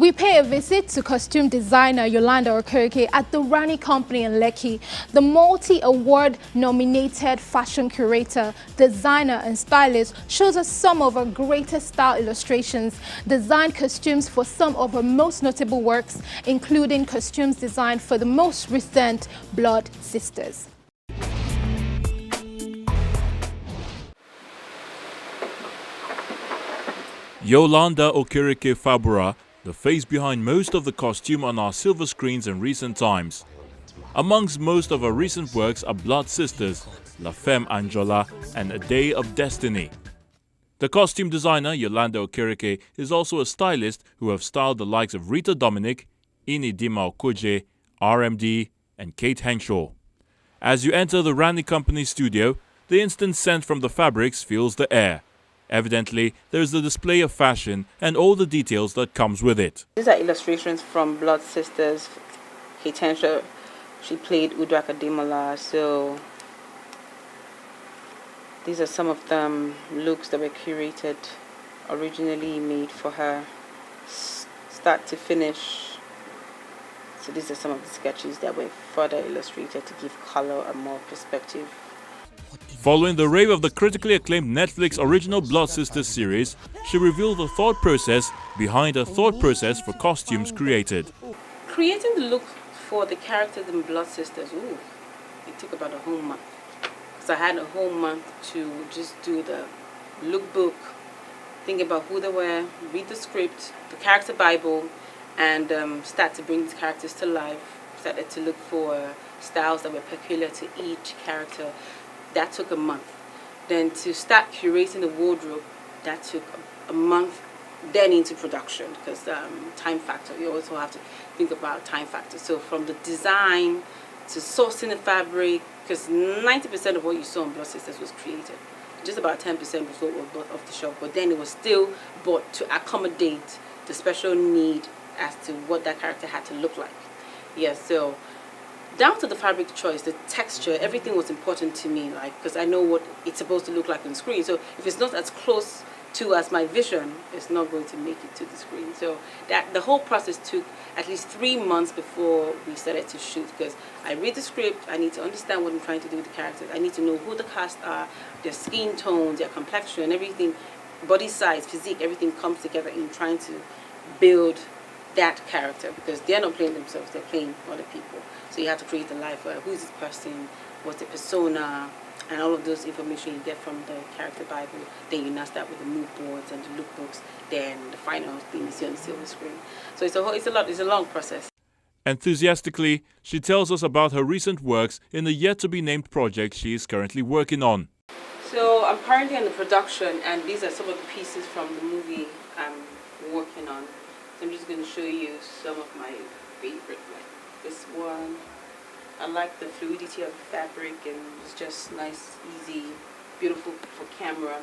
We pay a visit to costume designer Yolanda Okereke at the Rani Company in Lekki. The multi-award nominated fashion curator, designer and stylist shows us some of her greatest style illustrations, designed costumes for some of her most notable works, including costumes designed for the most recent Blood Sisters. Yolanda Okereke Fabura, the face behind most of the costume on our silver screens in recent times. Amongst most of her recent works are Blood Sisters, La Femme Anjola and A Day of Destiny. The costume designer Yolanda Okereke is also a stylist who have styled the likes of Rita Dominic, Inidima Okoje, RMD and Kate Henshaw. As you enter the Rani Company studio, the instant scent from the fabrics fills the air. Evidently, there is a display of fashion and all the details that comes with it. These are illustrations from Blood Sisters. Kate Henshaw, she played Udraka Demola, so these are some of the looks that were curated, originally made for her, start to finish. So these are some of the sketches that were further illustrated to give color and more perspective. Following the rave of the critically acclaimed Netflix original Blood Sisters series, she revealed the thought process behind her thought process for costumes created. Creating the look for the characters in Blood Sisters, it took about a whole month. Because I had a whole month to just do the lookbook, think about who they were, read the script, the character Bible, and start to bring these characters to life. Started to look for styles that were peculiar to each character. That took a month. Then to start curating the wardrobe, that took a month. Then into production, because time factor, you also have to think about time factor. So from the design to sourcing the fabric, because 90% of what you saw in Blood Sisters was created. Just about 10% before it was bought off the shelf, but then it was still bought to accommodate the special need as to what that character had to look like. Yeah, so down to the fabric choice, the texture, everything was important to me, like, because I know what it's supposed to look like on screen. So if it's not as close to as my vision, it's not going to make it to the screen. So that the whole process took at least 3 months before we started to shoot, because I read the script, I need to understand what I'm trying to do with the characters, I need to know who the cast are, their skin tones, their complexion, everything, body size, physique, everything comes together in trying to build that character, because they're not playing themselves, they're playing other people. So you have to create the life, who's this person, what's the persona, and all of those information you get from the character Bible. Then you now start with the mood boards and the lookbooks, then the final thing you see on the silver screen. So it's a long process. Enthusiastically, she tells us about her recent works in the yet-to-be-named project she is currently working on. So I'm currently in the production, and these are some of the pieces from the movie I'm working on. So I'm just going to show you some of my favorite, like this one. I like the fluidity of the fabric, and it's just nice, easy, beautiful for camera.